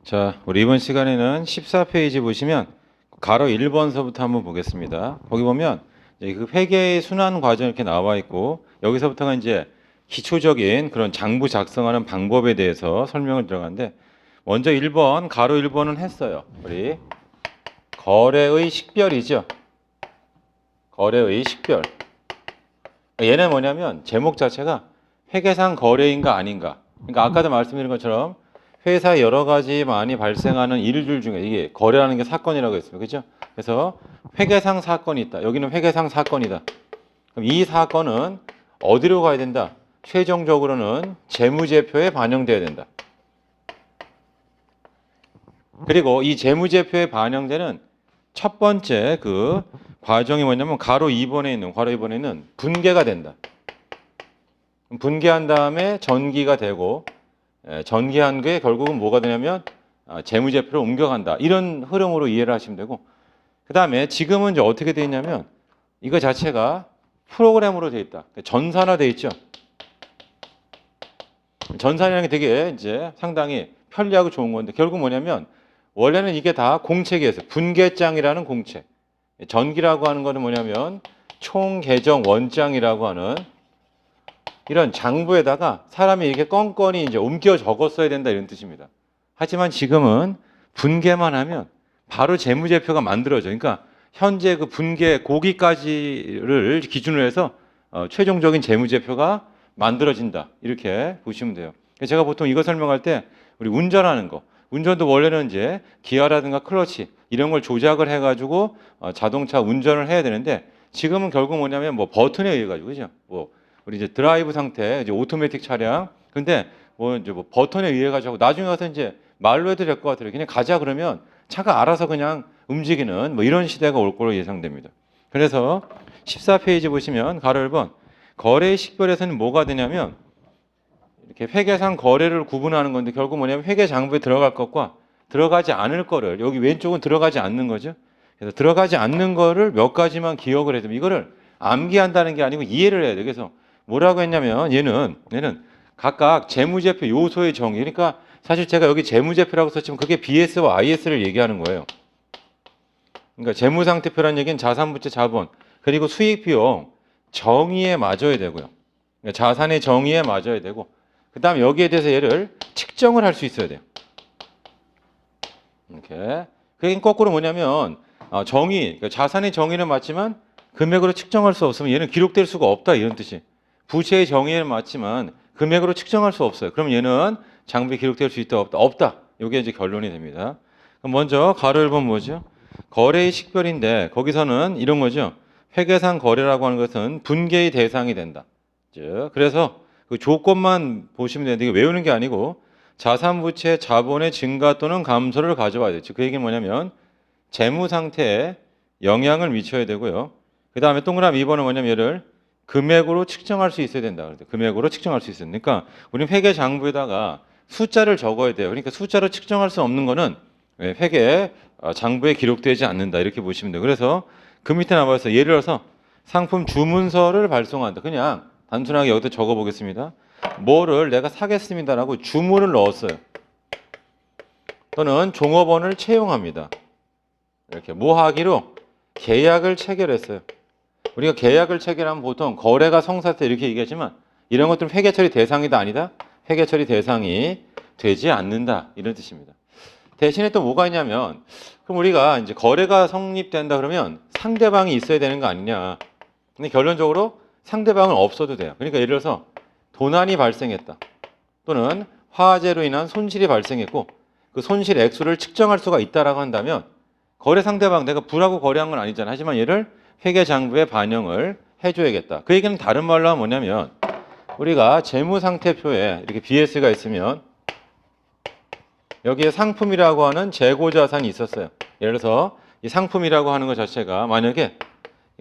자, 우리 이번 시간에는 14페이지 보시면 가로 1번서부터 한번 보겠습니다. 거기 보면 이제 그 회계의 순환 과정 이렇게 나와 있고 여기서부터가 이제 기초적인 그런 장부 작성하는 방법에 대해서 설명을 들어가는데 먼저 1번, 가로 1번은 했어요. 우리 거래의 식별이죠. 거래의 식별. 얘는 뭐냐면 제목 자체가 회계상 거래인가 아닌가. 그러니까 아까도 말씀드린 것처럼 회사에 여러 가지 많이 발생하는 일들 중에 이게 거래라는 게 사건이라고 했습니다. 그렇죠? 그래서 회계상 사건이 있다. 여기는 회계상 사건이다. 그럼 이 사건은 어디로 가야 된다? 최종적으로는 재무제표에 반영돼야 된다. 그리고 이 재무제표에 반영되는 첫 번째 그 과정이 뭐냐면 가로 2번에 있는 분계가 된다. 분계한 다음에 전기가 되고 전기한 게 결국은 뭐가 되냐면 재무제표로 옮겨간다. 이런 흐름으로 이해를 하시면 되고 그 다음에 지금은 이제 어떻게 되어 있냐면 이거 자체가 프로그램으로 되어 있다. 전산화 되어 있죠. 전산이라는 게 되게 이제 상당히 편리하고 좋은 건데 결국 뭐냐면 원래는 이게 다 공책이었어요. 분계장이라는 공책. 전기라고 하는 거는 뭐냐면 총계정 원장이라고 하는 이런 장부에다가 사람이 이렇게 껌껌이 이제 옮겨 적었어야 된다 이런 뜻입니다. 하지만 지금은 분계만 하면 바로 재무제표가 만들어져. 그러니까 현재 그 분계 고기까지를 기준으로 해서 최종적인 재무제표가 만들어진다. 이렇게 보시면 돼요. 제가 보통 이거 설명할 때 우리 운전하는 거, 운전도 원래는 이제 기아라든가 클러치 이런 걸 조작을 해가지고 자동차 운전을 해야 되는데 지금은 결국 뭐냐면 뭐 버튼에 의해 가지고 그죠? 뭐 우리 이제 드라이브 상태 이제 오토매틱 차량 근데 뭐 이제 뭐 버튼에 의해 가지고 나중에 가서 이제 말로 해도 될 것 같아요. 그냥 가자 그러면 차가 알아서 그냥 움직이는 뭐 이런 시대가 올 거로 예상됩니다. 그래서 14페이지 보시면 가로 1번 거래의 식별에서는 뭐가 되냐면 이렇게 회계상 거래를 구분하는 건데 결국 뭐냐면 회계 장부에 들어갈 것과 들어가지 않을 거를 여기 왼쪽은 들어가지 않는 거죠. 그래서 들어가지 않는 거를 몇 가지만 기억을 해두면 이거를 암기한다는 게 아니고 이해를 해야 돼요. 그래서 뭐라고 했냐면 얘는 각각 재무제표 요소의 정의. 그러니까 사실 제가 여기 재무제표라고 썼지만 그게 BS와 IS를 얘기하는 거예요. 그러니까 재무상태표라는 얘기는 자산부채 자본 그리고 수익비용 정의에 맞아야 되고요. 그러니까 자산의 정의에 맞아야 되고 그 다음에 여기에 대해서 얘를 측정을 할 수 있어야 돼요. 이렇게. 그게 거꾸로 뭐냐면 정의, 그러니까 자산의 정의는 맞지만 금액으로 측정할 수 없으면 얘는 기록될 수가 없다 이런 뜻이. 부채의 정의는 맞지만 금액으로 측정할 수 없어요. 그럼 얘는 장부에 기록될 수 있다 없다? 없다. 이게 이제 결론이 됩니다. 그럼 먼저 가로 1번 뭐죠? 거래의 식별인데 거기서는 이런 거죠. 회계상 거래라고 하는 것은 분계의 대상이 된다. 즉 그래서 그 조건만 보시면 되는데 이거 외우는 게 아니고 자산 부채 자본의 증가 또는 감소를 가져와야 되죠. 그 얘기는 뭐냐면 재무 상태에 영향을 미쳐야 되고요. 그 다음에 동그라미 2번은 뭐냐면 얘를 금액으로 측정할 수 있어야 된다. 금액으로 측정할 수 있어야 되니까 우리는 회계 장부에다가 숫자를 적어야 돼요. 그러니까 숫자로 측정할 수 없는 거는 회계 장부에 기록되지 않는다. 이렇게 보시면 돼요. 그래서 그 밑에 나와서 예를 들어서 상품 주문서를 발송한다. 그냥 단순하게 여기다 적어 보겠습니다. 뭐를 내가 사겠습니다라고 주문을 넣었어요. 또는 종업원을 채용합니다. 이렇게 뭐 하기로 계약을 체결했어요. 우리가 계약을 체결하면 보통 거래가 성사돼 이렇게 얘기하지만 이런 것들은 회계처리 대상이다 아니다? 회계처리 대상이 되지 않는다 이런 뜻입니다. 대신에 또 뭐가 있냐면 그럼 우리가 이제 거래가 성립된다 그러면 상대방이 있어야 되는 거 아니냐? 근데 결론적으로 상대방은 없어도 돼요. 그러니까 예를 들어서 도난이 발생했다. 또는 화재로 인한 손실이 발생했고 그 손실 액수를 측정할 수가 있다라고 한다면 거래 상대방 내가 불하고 거래한 건 아니잖아. 하지만 얘를 회계 장부에 반영을 해줘야겠다. 그 얘기는 다른 말로 하면 뭐냐면 우리가 재무상태표에 이렇게 BS가 있으면 여기에 상품이라고 하는 재고자산이 있었어요. 예를 들어서 이 상품이라고 하는 것 자체가 만약에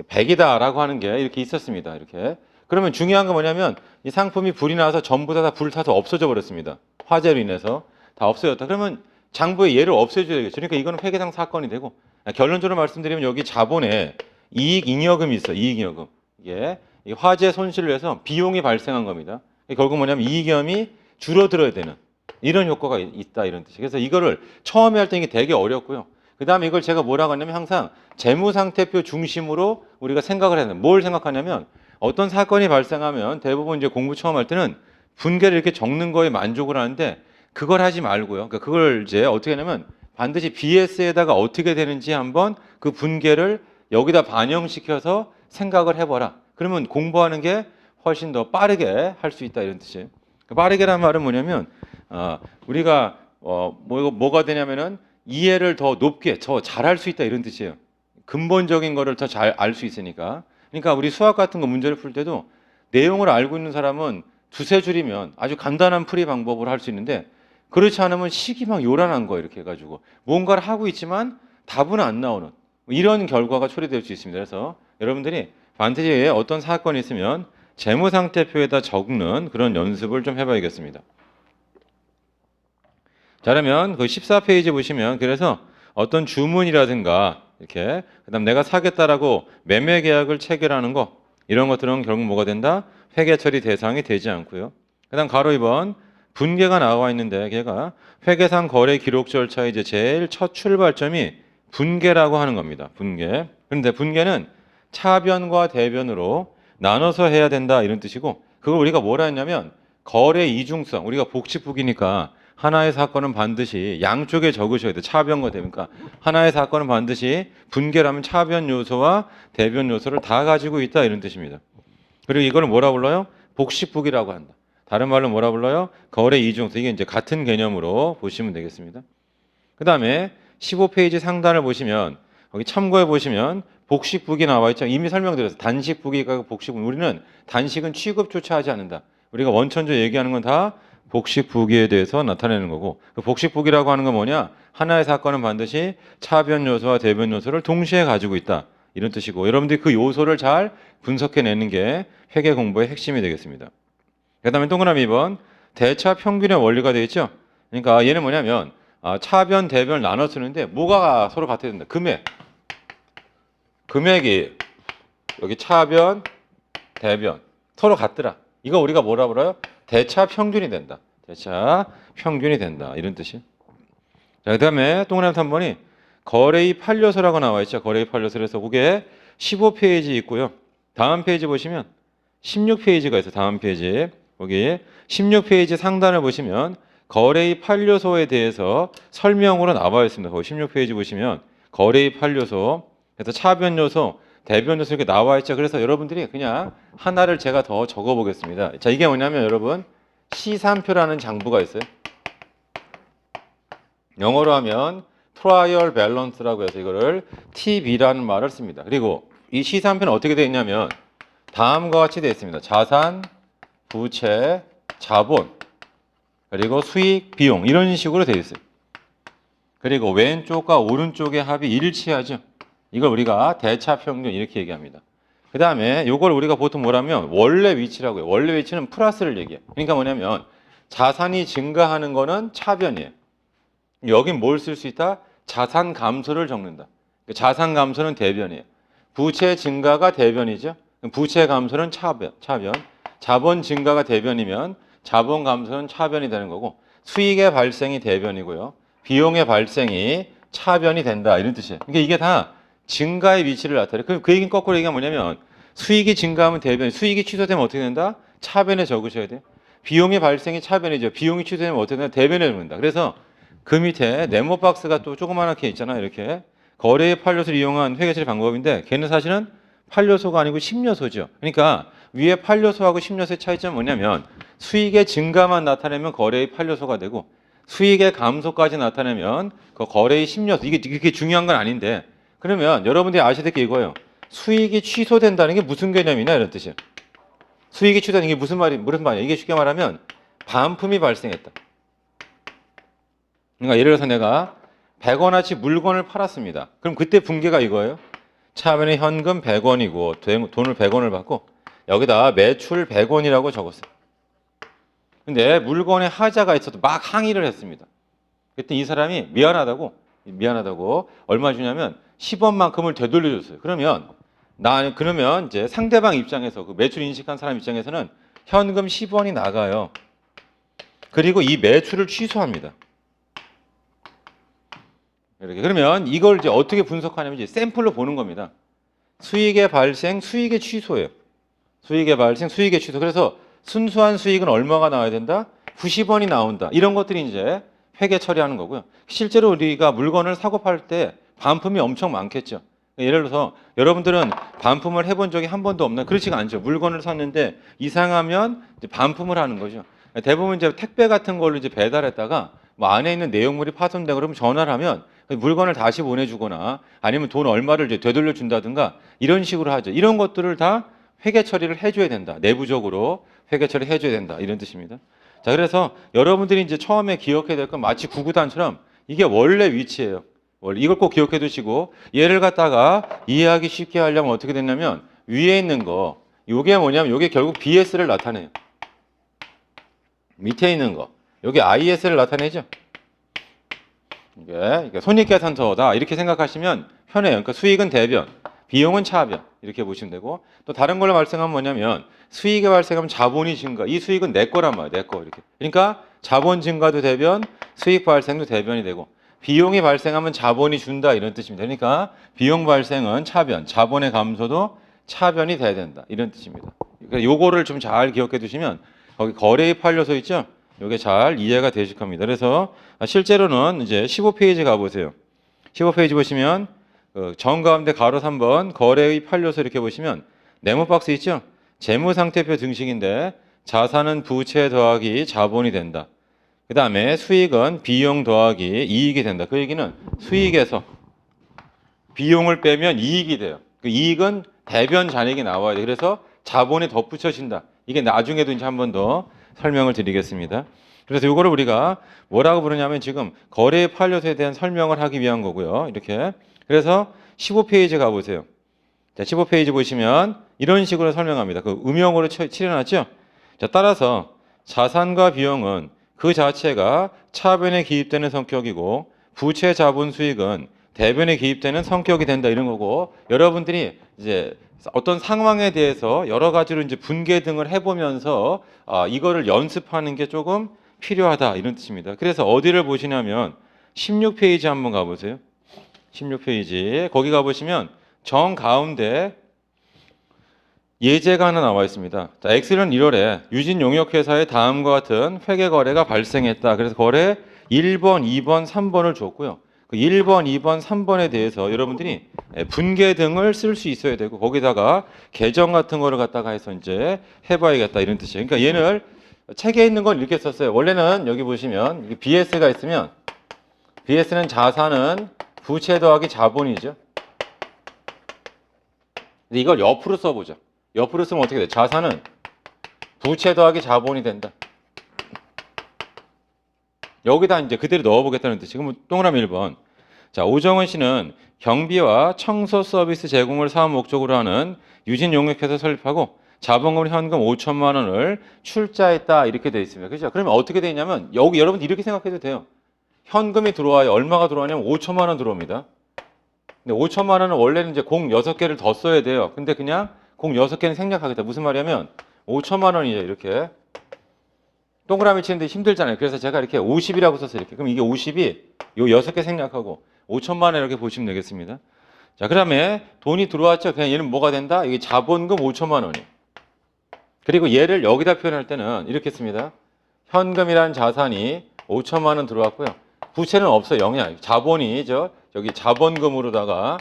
100이다라고 하는 게 이렇게 있었습니다. 이렇게. 그러면 중요한 건 뭐냐면 이 상품이 불이 나서 전부 다 불타서 없어져 버렸습니다. 화재로 인해서 다 없어졌다. 그러면 장부에 얘를 없애줘야 되겠죠. 그러니까 이거는 회계상 사건이 되고 결론적으로 말씀드리면 여기 자본에 이익잉여금이 있어요. 이익잉여금. 이게 이 화재 손실을 해서 비용이 발생한 겁니다. 결국 뭐냐면 이익잉여금이 줄어들어야 되는 이런 효과가 있다 이런 뜻이에요. 그래서 이거를 처음에 할 때 이게 되게 어렵고요. 그 다음에 이걸 제가 뭐라고 하냐면 항상 재무상태표 중심으로 우리가 생각을 해야 돼요. 뭘 생각하냐면 어떤 사건이 발생하면 대부분 이제 공부 처음 할 때는 분계를 이렇게 적는 거에 만족을 하는데 그걸 하지 말고요. 그러니까 그걸 이제 어떻게 하냐면 반드시 BS에다가 어떻게 되는지 한번 그 분계를 여기다 반영시켜서 생각을 해봐라. 그러면 공부하는 게 훨씬 더 빠르게 할 수 있다 이런 뜻이에요. 빠르게란 말은 뭐냐면 우리가 뭐가 되냐면은 이해를 더 높게 더 잘할 수 있다 이런 뜻이에요. 근본적인 거를 더 잘 알 수 있으니까. 그러니까 우리 수학 같은 거 문제를 풀 때도 내용을 알고 있는 사람은 두세 줄이면 아주 간단한 풀이 방법을 할 수 있는데 그렇지 않으면 식이 막 요란한 거 이렇게 해가지고 뭔가를 하고 있지만 답은 안 나오는 이런 결과가 초래될 수 있습니다. 그래서 여러분들이 반드시 어떤 사건이 있으면 재무상태표에다 적는 그런 연습을 좀 해봐야겠습니다. 자, 그러면 그 14페이지 보시면 그래서 어떤 주문이라든가 이렇게 그다음 내가 사겠다라고 매매 계약을 체결하는 거 이런 것들은 결국 뭐가 된다? 회계 처리 대상이 되지 않고요. 그다음 가로 2번 분계가 나와 있는데 걔가 회계상 거래 기록 절차의 이제 제일 첫 출발점이 분계라고 하는 겁니다. 분계. 그런데 분계는 차변과 대변으로 나눠서 해야 된다 이런 뜻이고 그걸 우리가 뭐라 했냐면 거래 이중성 우리가 복식북이니까 하나의 사건은 반드시 양쪽에 적으셔야 돼요. 차변과 대변. 그러니까 하나의 사건은 반드시 분계라면 차변 요소와 대변 요소를 다 가지고 있다 이런 뜻입니다. 그리고 이거를 뭐라 불러요? 복식북이라고 한다. 다른 말로 뭐라 불러요? 거래 이중성. 이게 이제 같은 개념으로 보시면 되겠습니다. 그 다음에 15페이지 상단을 보시면 거기 참고해 보시면 복식북이 나와 있죠. 이미 설명드렸어요. 단식북이가 복식북. 우리는 단식은 취급조차 하지 않는다. 우리가 원천적 얘기하는 건 다 복식북이에 대해서 나타내는 거고 그 복식북이라고 하는 건 뭐냐? 하나의 사건은 반드시 차변 요소와 대변 요소를 동시에 가지고 있다. 이런 뜻이고 여러분들이 그 요소를 잘 분석해내는 게 회계 공부의 핵심이 되겠습니다. 그 다음에 동그라미 2번 대차 평균의 원리가 되어 있죠. 그러니까 얘는 뭐냐면 차변, 대변을 나눠 쓰는데 뭐가 서로 같아야 된다. 금액이 여기 차변, 대변 서로 같더라. 이거 우리가 뭐라 불러요? 대차 평균이 된다. 대차 평균이 된다. 이런 뜻이. 자, 그다음에 동그라미 3번이 거래의 판료서라고 나와 있죠. 거래의 판료서에서 그게 15페이지 있고요. 다음 페이지 보시면 16페이지가 있어요. 다음 페이지. 거기 16페이지 상단을 보시면 거래의 판료소에 대해서 설명으로 나와 있습니다. 거기 16페이지 보시면 거래의 판료소, 그래서 차변 요소, 대변 요소 이렇게 나와 있죠. 그래서 여러분들이 그냥 하나를 제가 더 적어 보겠습니다. 자, 이게 뭐냐면 여러분 시산표라는 장부가 있어요. 영어로 하면 트라이얼 밸런스라고 해서 이거를 TB라는 말을 씁니다. 그리고 이 시산표는 어떻게 되어 있냐면 다음과 같이 되어 있습니다. 자산, 부채, 자본, 그리고 수익, 비용 이런 식으로 되어 있어요. 그리고 왼쪽과 오른쪽의 합이 일치하죠. 이걸 우리가 대차 평균 이렇게 얘기합니다. 그 다음에 이걸 우리가 보통 뭐라면 원래 위치라고 해요. 원래 위치는 플러스를 얘기해요. 그러니까 뭐냐면 자산이 증가하는 거는 차변이에요. 여긴 뭘 쓸 수 있다? 자산 감소를 적는다. 자산 감소는 대변이에요. 부채 증가가 대변이죠. 부채 감소는 차변. 자본 증가가 대변이면 자본 감소는 차변이 되는 거고 수익의 발생이 대변이고요. 비용의 발생이 차변이 된다. 이런 뜻이에요. 그러니까 이게 다 증가의 위치를 나타내요. 그 얘기는 거꾸로 얘기하면 뭐냐면 수익이 증가하면 대변, 수익이 취소되면 어떻게 된다? 차변에 적으셔야 돼요. 비용의 발생이 차변이죠. 비용이 취소되면 어떻게 된다? 대변에 적는다. 그래서 그 밑에 네모 박스가 또 조그맣게 있잖아요. 이렇게 거래의 판료소를 이용한 회계처리 방법인데 걔는 사실은 판료소가 아니고 심료소죠. 그러니까 위에 판료소하고 심료소의 차이점은 뭐냐면 수익의 증가만 나타내면 거래의 판료소가 되고 수익의 감소까지 나타내면 그 거래의 심료소 이게 이렇게 중요한 건 아닌데 그러면 여러분들이 아셔야 될 게 이거예요. 수익이 취소된다는 게 무슨 개념이냐 이런 뜻이에요. 수익이 취소되는 게 무슨 말이야? 이게 쉽게 말하면 반품이 발생했다. 그러니까 예를 들어서 내가 100원어치 물건을 팔았습니다. 그럼 그때 분계가 이거예요. 차변에 현금 100원이고 돈을 100원을 받고 여기다 매출 100원이라고 적었어요. 근데 물건에 하자가 있어도 막 항의를 했습니다. 그때 이 사람이 미안하다고 얼마 주냐면 10원만큼을 되돌려줬어요. 그러면 이제 상대방 입장에서 그 매출 인식한 사람 입장에서는 현금 10원이 나가요. 그리고 이 매출을 취소합니다. 이렇게. 그러면 이걸 이제 어떻게 분석하냐면 이제 샘플로 보는 겁니다. 수익의 발생, 수익의 취소예요. 수익의 발생, 수익의 취소. 그래서 순수한 수익은 얼마가 나와야 된다? 90원이 나온다. 이런 것들이 이제 회계 처리하는 거고요. 실제로 우리가 물건을 사고 팔 때 반품이 엄청 많겠죠. 예를 들어서 여러분들은 반품을 해본 적이 한 번도 없나? 그렇지가 않죠. 물건을 샀는데 이상하면 이제 반품을 하는 거죠. 대부분 이제 택배 같은 걸로 이제 배달했다가 뭐 안에 있는 내용물이 파손되고 그러면 전화를 하면 물건을 다시 보내주거나 아니면 돈 얼마를 이제 되돌려 준다든가 이런 식으로 하죠. 이런 것들을 다 회계 처리를 해줘야 된다. 내부적으로 회계 처리 해줘야 된다. 이런 뜻입니다. 자, 그래서 여러분들이 이제 처음에 기억해야 될 건 마치 구구단처럼 이게 원래 위치예요. 원래 이걸 꼭 기억해 두시고 얘를 갖다가 이해하기 쉽게 하려면 어떻게 됐냐면 위에 있는 거 요게 뭐냐면 요게 결국 BS를 나타내요. 밑에 있는 거 요게 IS를 나타내죠. 이게 그러니까 손익계산서다 이렇게 생각하시면 편해요. 그러니까 수익은 대변, 비용은 차변 이렇게 보시면 되고 또 다른 걸로 발생하면 뭐냐면 수익이 발생하면 자본이 증가. 이 수익은 내 거란 말이에요. 내 거 이렇게. 그러니까 자본 증가도 대변, 수익 발생도 대변이 되고 비용이 발생하면 자본이 준다 이런 뜻입니다. 그러니까 비용 발생은 차변, 자본의 감소도 차변이 돼야 된다 이런 뜻입니다. 그러니까 요거를 좀 잘 기억해 두시면 거기 거래입 판료서 있죠? 요게 잘 이해가 되실 겁니다. 그래서 실제로는 이제 15페이지 가보세요. 15페이지 보시면 정 가운데 가로 3번 거래입 판료서 이렇게 보시면 네모 박스 있죠? 재무상태표 등식인데 자산은 부채 더하기 자본이 된다. 그 다음에 수익은 비용 더하기 이익이 된다. 그 얘기는 수익에서 비용을 빼면 이익이 돼요. 그 이익은 대변 잔액이 나와야 돼. 그래서 자본이 덧붙여진다. 이게 나중에도 이제 한 번 더 설명을 드리겠습니다. 그래서 이거를 우리가 뭐라고 부르냐면 지금 거래 판료서에 대한 설명을 하기 위한 거고요. 이렇게. 그래서 15페이지 가보세요. 자, 15페이지 보시면 이런 식으로 설명합니다. 그 음영으로 칠해놨죠? 자, 따라서 자산과 비용은 그 자체가 차변에 기입되는 성격이고 부채 자본 수익은 대변에 기입되는 성격이 된다 이런 거고 여러분들이 이제 어떤 상황에 대해서 여러 가지로 이제 분계 등을 해보면서 이거를 연습하는 게 조금 필요하다 이런 뜻입니다. 그래서 어디를 보시냐면 16페이지 한번 가보세요. 16페이지 거기 가보시면 정 가운데 예제가 하나 나와 있습니다. 자, X는 1월에 유진용역회사에 다음과 같은 회계 거래가 발생했다. 그래서 거래 1번, 2번, 3번을 줬고요. 그 1번, 2번, 3번에 대해서 여러분들이 분계 등을 쓸 수 있어야 되고 거기다가 계정 같은 거를 갖다가 해서 이제 해봐야겠다 이런 뜻이에요. 그러니까 얘를 책에 있는 건 이렇게 썼어요. 원래는 여기 보시면 BS가 있으면 BS는 자산은 부채 더하기 자본이죠. 이걸 옆으로 써보죠. 옆으로 쓰면 어떻게 돼? 자산은 부채 더하기 자본이 된다. 여기다 이제 그대로 넣어보겠다는 뜻이. 그럼 동그라미 1번. 자, 오정은 씨는 경비와 청소 서비스 제공을 사업 목적으로 하는 유진용역회사 설립하고 자본금 현금 5천만 원을 출자했다 이렇게 돼 있습니다. 그렇죠? 그러면 어떻게 돼 있냐면 여기 여러분 이렇게 생각해도 돼요. 현금이 들어와요. 얼마가 들어가냐면 5천만 원 들어옵니다. 근데 5천만 원은 원래는 이제 공 6개를 더 써야 돼요. 근데 그냥 공 6개는 생략하겠다. 무슨 말이냐면 5천만 원이죠. 이렇게. 동그라미 치는데 힘들잖아요. 그래서 제가 이렇게 50이라고 썼어요. 이렇게. 그럼 이게 50이 요 6개 생략하고 5천만 원 이렇게 보시면 되겠습니다. 자, 그 다음에 돈이 들어왔죠. 그냥 얘는 뭐가 된다? 이게 자본금 5천만 원이에요. 그리고 얘를 여기다 표현할 때는 이렇게 씁니다. 현금이라는 자산이 5천만 원 들어왔고요. 부채는 없어요. 0이야. 자본이 저기 자본금으로다가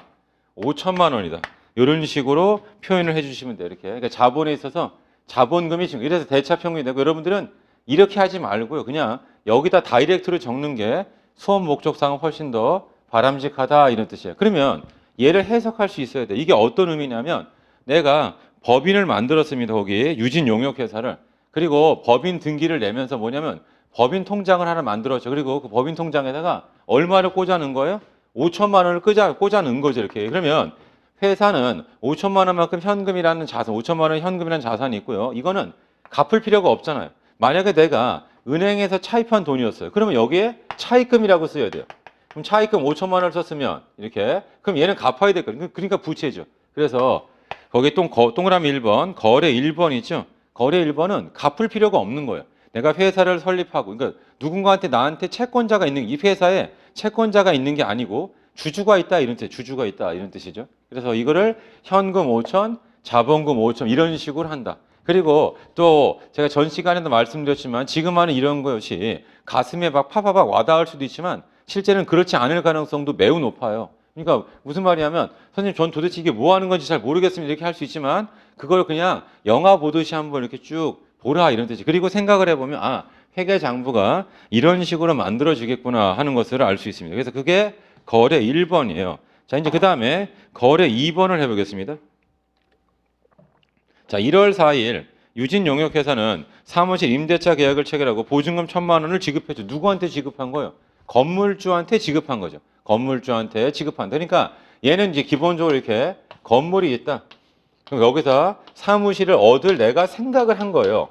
5천만 원이다. 이런 식으로 표현을 해주시면 돼요. 이렇게. 그러니까 자본에 있어서 자본금이 지금 이래서 대차평균이 되고 여러분들은 이렇게 하지 말고요. 그냥 여기다 다이렉트로 적는 게 수업 목적상은 훨씬 더 바람직하다 이런 뜻이에요. 그러면 얘를 해석할 수 있어야 돼. 이게 어떤 의미냐면 내가 법인을 만들었습니다. 거기 유진용역회사를. 그리고 법인 등기를 내면서 뭐냐면 법인 통장을 하나 만들었죠. 그리고 그 법인 통장에다가 얼마를 꽂아 넣은 거예요? 5천만 원을 꽂아 넣은 거죠. 이렇게. 그러면 회사는 5천만 원만큼 현금이라는 자산, 5천만 원 현금이라는 자산이 있고요. 이거는 갚을 필요가 없잖아요. 만약에 내가 은행에서 차입한 돈이었어요. 그러면 여기에 차입금이라고 써야 돼요. 그럼 차입금 5천만 원을 썼으면 이렇게 그럼 얘는 갚아야 될 거예요. 그러니까 부채죠. 그래서 거기 동그라미 1번 거래 1번이죠. 거래 1번은 갚을 필요가 없는 거예요. 내가 회사를 설립하고, 그러니까 누군가한테 나한테 채권자가 있는, 이 회사에 채권자가 있는 게 아니고 주주가 있다 이런 뜻, 주주가 있다 이런 뜻이죠. 그래서 이거를 현금 5천, 자본금 5천 이런 식으로 한다. 그리고 또 제가 전 시간에도 말씀드렸지만 지금 하는 이런 것이 가슴에 막 파파박 와닿을 수도 있지만 실제는 그렇지 않을 가능성도 매우 높아요. 그러니까 무슨 말이냐면 선생님 전 도대체 이게 뭐 하는 건지 잘 모르겠습니다 이렇게 할 수 있지만 그걸 그냥 영화 보듯이 한번 이렇게 쭉 보라 이런 뜻이. 그리고 생각을 해보면 아 회계장부가 이런 식으로 만들어지겠구나 하는 것을 알 수 있습니다. 그래서 그게 거래 1번이에요. 자 이제 그 다음에 거래 2번을 해보겠습니다. 자 1월 4일 유진용역회사는 사무실 임대차 계약을 체결하고 보증금 1,000만 원을 지급했죠. 누구한테 지급한 거예요? 건물주한테 지급한 거죠. 건물주한테 지급한다. 그러니까 얘는 이제 기본적으로 이렇게 건물이 있다. 그럼 여기서 사무실을 얻을 내가 생각을 한 거예요.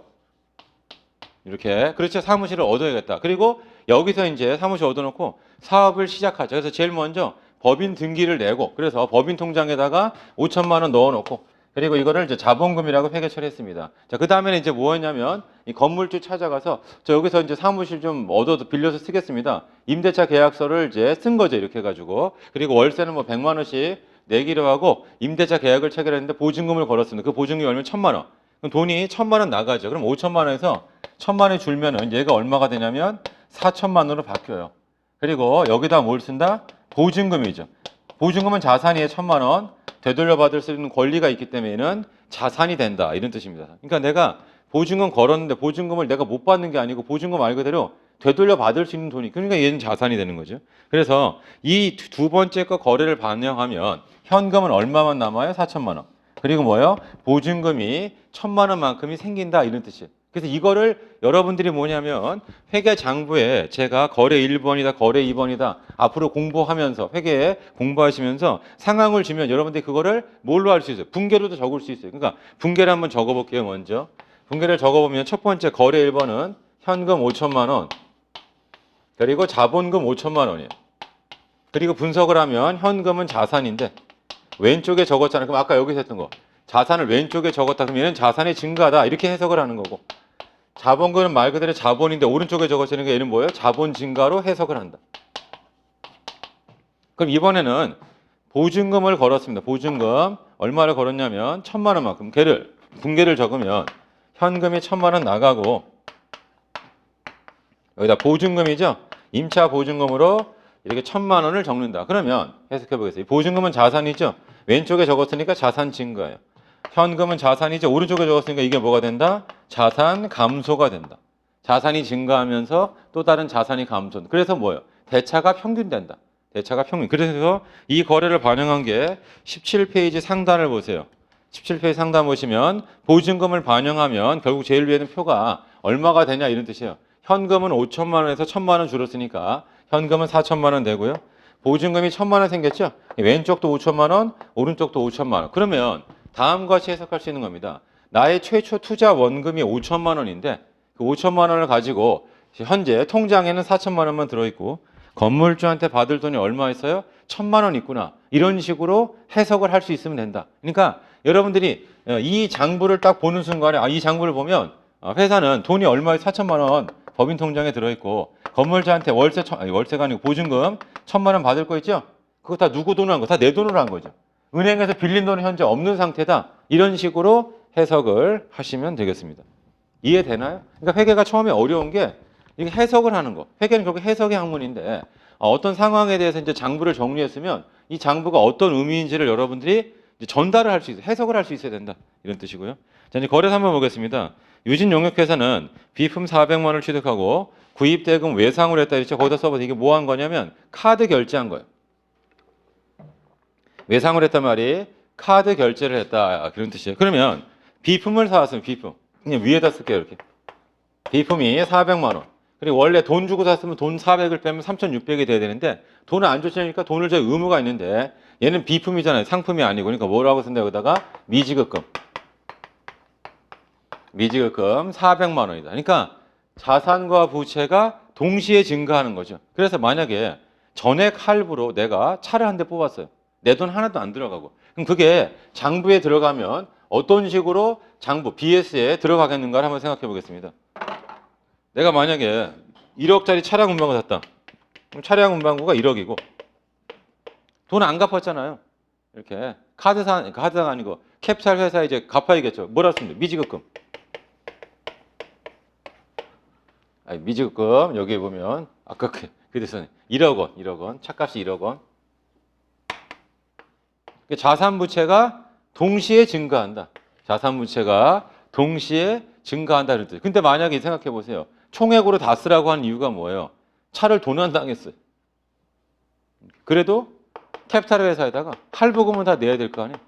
이렇게. 그렇죠. 사무실을 얻어야겠다. 그리고 여기서 이제 사무실 얻어놓고 사업을 시작하죠. 그래서 제일 먼저 법인 등기를 내고 그래서 법인 통장에다가 5천만 원 넣어놓고 그리고 이거를 이제 자본금이라고 회계 처리했습니다. 자, 그 다음에는 이제 뭐였냐면 이 건물주 찾아가서 저 여기서 이제 사무실 좀 빌려서 쓰겠습니다. 임대차 계약서를 이제 쓴 거죠. 이렇게 해가지고. 그리고 월세는 뭐 100만 원씩 내기로 하고 임대차 계약을 체결했는데 보증금을 걸었습니다. 그 보증금이 얼마면 1,000만 원. 그럼 돈이 1,000만 원 나가죠. 그럼 5천만 원에서 1,000만 원이 줄면은 얘가 얼마가 되냐면 4천만 원으로 바뀌어요. 그리고 여기다 뭘 쓴다? 보증금이죠. 보증금은 자산이에 1,000만 원. 되돌려 받을 수 있는 권리가 있기 때문에는 자산이 된다 이런 뜻입니다. 그러니까 내가 보증금 걸었는데 보증금을 내가 못 받는 게 아니고 보증금 말 그대로 되돌려 받을 수 있는 돈이 그러니까 얘는 자산이 되는 거죠. 그래서 이 두 번째 거 거래를 반영하면 현금은 얼마만 남아요? 4천만 원. 그리고 뭐요? 보증금이 1,000만 원만큼이 생긴다 이런 뜻이에요. 그래서 이거를 여러분들이 뭐냐면 회계장부에 제가 거래 1번이다 거래 2번이다 앞으로 공부하면서 회계에 공부하시면서 상황을 주면 여러분들이 그거를 뭘로 할 수 있어요? 분계로도 적을 수 있어요. 그러니까 분계를 한번 적어볼게요. 먼저 분계를 적어보면 첫 번째 거래 1번은 현금 5천만 원 그리고 자본금 5천만 원이에요. 그리고 분석을 하면 현금은 자산인데 왼쪽에 적었잖아요. 그럼 아까 여기서 했던 거 자산을 왼쪽에 적었다 그러면 얘는 자산이 증가하다 이렇게 해석을 하는 거고 자본금은 말 그대로 자본인데 오른쪽에 적어지는 게 얘는 뭐예요? 자본 증가로 해석을 한다. 그럼 이번에는 보증금을 걸었습니다. 보증금 얼마를 걸었냐면 1,000만 원만큼 걔를 분계를 적으면 현금이 1,000만 원 나가고 여기다 보증금이죠. 임차 보증금으로 이렇게 1,000만 원을 적는다. 그러면 해석해 보겠습니다. 보증금은 자산이죠. 왼쪽에 적었으니까 자산 증가예요. 현금은 자산이죠. 오른쪽에 적었으니까 이게 뭐가 된다? 자산 감소가 된다. 자산이 증가하면서 또 다른 자산이 감소. 그래서 뭐예요? 대차가 평균된다. 대차가 평균. 그래서 이 거래를 반영한 게 17페이지 상단을 보세요. 17페이지 상단 보시면 보증금을 반영하면 결국 제일 위에는 표가 얼마가 되냐 이런 뜻이에요. 현금은 5천만 원에서 1,000만 원 줄었으니까 현금은 4천만 원 되고요. 보증금이 1,000만 원 생겼죠? 왼쪽도 5천만 원, 오른쪽도 5천만 원. 그러면 다음과 같이 해석할 수 있는 겁니다. 나의 최초 투자 원금이 5천만 원인데 그 5천만 원을 가지고 현재 통장에는 4천만 원만 들어있고 건물주한테 받을 돈이 얼마 있어요? 1,000만 원 있구나. 이런 식으로 해석을 할 수 있으면 된다. 그러니까 여러분들이 이 장부를 딱 보는 순간에 이 장부를 보면 회사는 돈이 얼마에 4천만 원 법인 통장에 들어있고 건물주한테 월세가 아니고 보증금 1,000만 원 받을 거 있죠? 그거 다 누구 돈으로 한 거? 다 내 돈으로 한 거죠. 은행에서 빌린 돈은 현재 없는 상태다. 이런 식으로 해석을 하시면 되겠습니다. 이해되나요? 그러니까 회계가 처음에 어려운 게 이게 해석을 하는 거. 회계는 결국 해석의 학문인데 어떤 상황에 대해서 이제 장부를 정리했으면 이 장부가 어떤 의미인지를 여러분들이 이제 전달을 할 수 있어요. 해석을 할 수 있어야 된다. 이런 뜻이고요. 자, 이제 거래사 한번 보겠습니다. 유진용역회사는 비품 400만 원을 취득하고 구입대금 외상으로 했다. 이렇게 거기다 써봐서 이게 뭐 한 거냐면 카드 결제한 거예요. 외상을 했단 말이 카드 결제를 했다. 그런 뜻이에요. 그러면 비품을 사왔으면 비품. 그냥 위에다 쓸게요. 이렇게. 비품이 400만 원. 그리고 원래 돈 주고 샀으면 돈 400을 빼면 3,600이 돼야 되는데 돈을 안 줬으니까 돈을 줄 의무가 있는데 얘는 비품이잖아요. 상품이 아니고. 그러니까 뭐라고 쓴다 여기다가 미지급금. 미지급금 400만 원이다. 그러니까 자산과 부채가 동시에 증가하는 거죠. 그래서 만약에 전액 할부로 내가 차를 한 대 뽑았어요. 내 돈 하나도 안 들어가고. 그럼 그게 장부에 들어가면 어떤 식으로 장부, BS에 들어가겠는가를 한번 생각해 보겠습니다. 내가 만약에 1억짜리 차량 운반구 샀다. 그럼 차량 운반구가 1억이고 돈 안 갚았잖아요. 이렇게 카드사가 아니고 캡살 회사에 이제 갚아야겠죠. 뭐라 씁니까? 미지급금. 아니, 미지급금 여기 보면 아까 그래서 1억 원, 1억 원, 차값이 1억 원. 자산 부채가 동시에 증가한다. 자산 부채가 동시에 증가한다는 뜻. 근데 만약에 생각해 보세요. 총액으로 다 쓰라고 한 이유가 뭐예요? 차를 도난당했어요. 그래도 캡탈 회사에다가 할부금은 다 내야 될 거 아니에요.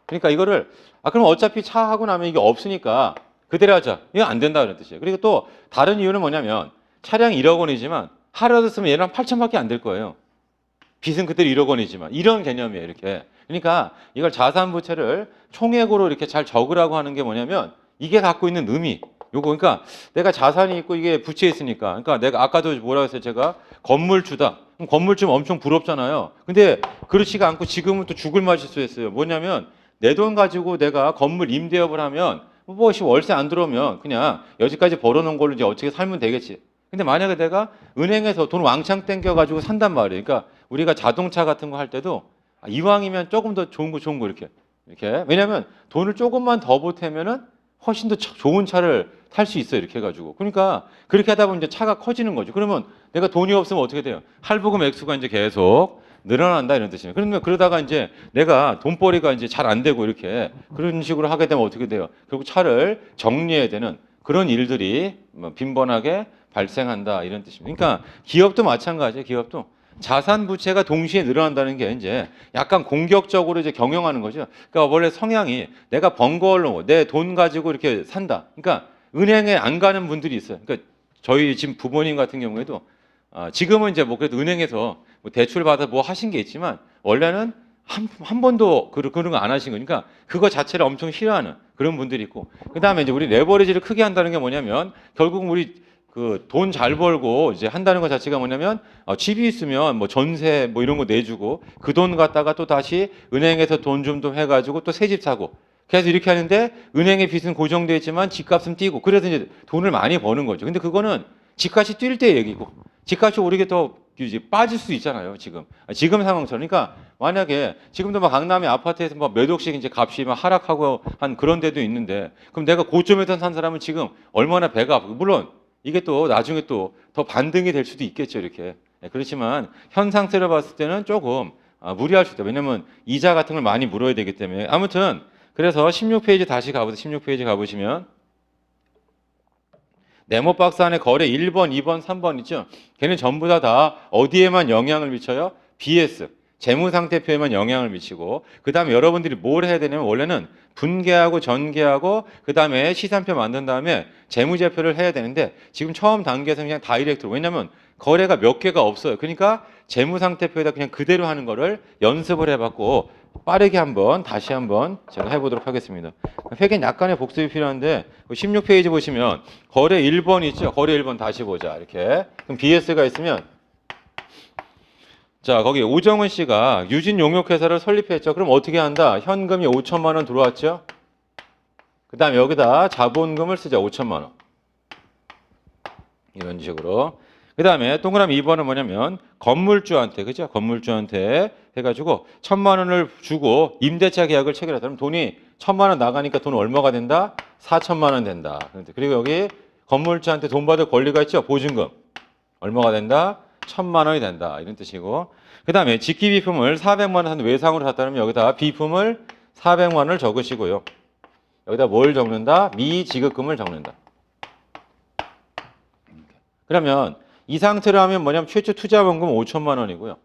그러니까 이거를 그럼 어차피 차 하고 나면 이게 없으니까 그대로 하자. 이거 안 된다 그런 뜻이에요. 그리고 또 다른 이유는 뭐냐면 차량이 1억 원이지만 하루라도 쓰면 얘는 8천밖에 안 될 거예요. 빚은 그대로 1억 원이지만 이런 개념이에요. 이렇게. 그러니까 이걸 자산 부채를 총액으로 이렇게 잘 적으라고 하는 게 뭐냐면 이게 갖고 있는 의미. 요거 그러니까 내가 자산이 있고 이게 부채 있으니까 그러니까 내가 아까도 뭐라고 했어요. 제가 건물주다. 그럼 건물주면 엄청 부럽잖아요. 근데 그렇지가 않고 지금은 또 죽을 맛일 수 있어요. 뭐냐면 내 돈 가지고 내가 건물 임대업을 하면 뭐 월세 안 들어오면 그냥 여기까지 벌어놓은 걸로 이제 어떻게 살면 되겠지. 근데 만약에 내가 은행에서 돈 왕창 땡겨가지고 산단 말이에요. 그러니까 우리가 자동차 같은 거 할 때도 이왕이면 조금 더 좋은 거 이렇게. 왜냐면 돈을 조금만 더 보태면은 훨씬 더 좋은 차를 탈 수 있어요. 이렇게 해가지고. 그러니까 그렇게 하다 보면 이제 차가 커지는 거죠. 그러면 내가 돈이 없으면 어떻게 돼요? 할부금 액수가 이제 계속 늘어난다 이런 뜻이에요. 그러면 그러다가 이제 내가 돈벌이가 이제 잘 안 되고 이렇게 그런 식으로 하게 되면 어떻게 돼요? 결국 차를 정리해야 되는 그런 일들이 빈번하게 발생한다 이런 뜻입니다. 그러니까 기업도 마찬가지예요. 기업도 자산 부채가 동시에 늘어난다는 게 이제 약간 공격적으로 이제 경영하는 거죠. 그러니까 원래 성향이 내가 번 걸로 내 돈 가지고 이렇게 산다. 그러니까 은행에 안 가는 분들이 있어요. 그러니까 저희 지금 부모님 같은 경우에도 지금은 이제 뭐 그래도 은행에서 뭐 대출 받아 뭐 하신 게 있지만 원래는 한 번도 그런 거 안 하신 거니까 그거 자체를 엄청 싫어하는 그런 분들이 있고 그다음에 이제 우리 레버리지를 크게 한다는 게 뭐냐면 결국 우리 그 돈 잘 벌고 이제 한다는 것 자체가 뭐냐면 집이 있으면 뭐 전세 뭐 이런 거 내주고 그 돈 갖다가 또 다시 은행에서 돈 좀 더 해가지고 또 새 집 사고 그래서 이렇게 하는데 은행의 빚은 고정돼 있지만 집값은 뛰고 그래서 이제 돈을 많이 버는 거죠. 근데 그거는 집값이 뛸 때 얘기고 집값이 오르게 더 이제 빠질 수 있잖아요. 지금 상황처럼. 그러니까 만약에 지금도 막 강남의 아파트에서 뭐 몇 억씩 이제 값이 막 하락하고 한 그런 데도 있는데 그럼 내가 고점에서 산 사람은 지금 얼마나 배가 아프고 물론 이게 또 나중에 또 더 반등이 될 수도 있겠죠. 이렇게. 그렇지만 현상세로 봤을 때는 조금 무리할 수 있다. 왜냐면 이자 같은 걸 많이 물어야 되기 때문에. 아무튼 그래서 16페이지 다시 가보세요. 16페이지 가보시면 네모 박스 안에 거래 1번, 2번, 3번 있죠. 걔는 전부 다 어디에만 영향을 미쳐요? BS. 재무상태표에만 영향을 미치고 그 다음에 여러분들이 뭘 해야 되냐면 원래는 분계하고 전계하고 그 다음에 시산표 만든 다음에 재무제표를 해야 되는데 지금 처음 단계에서 그냥 다이렉트로 왜냐면 거래가 몇 개가 없어요. 그러니까 재무상태표에다 그냥 그대로 하는 거를 연습을 해봤고 빠르게 다시 한번 제가 해보도록 하겠습니다. 회계는 약간의 복습이 필요한데 16페이지 보시면 거래 1번 있죠. 거래 1번 다시 보자. 이렇게 그럼 BS가 있으면 자, 거기 오정은 씨가 유진 용역회사를 설립했죠. 그럼 어떻게 한다? 현금이 5천만 원 들어왔죠? 그 다음에 여기다 자본금을 쓰자. 5천만 원. 이런 식으로. 그 다음에 동그라미 2번은 뭐냐면 건물주한테, 그죠? 건물주한테 해가지고 1,000만 원을 주고 임대차 계약을 체결하다. 그럼 돈이 1,000만 원 나가니까 돈 얼마가 된다? 4천만 원 된다. 그리고 여기 건물주한테 돈 받을 권리가 있죠? 보증금. 얼마가 된다? 1,000만 원이 된다. 이런 뜻이고. 그 다음에 직기비품을 400만 원 한 외상으로 샀다면 여기다 비품을 400만 원을 적으시고요. 여기다 뭘 적는다? 미지급금을 적는다. 그러면 이 상태로 하면 뭐냐면 최초 투자원금 5천만 원이고요.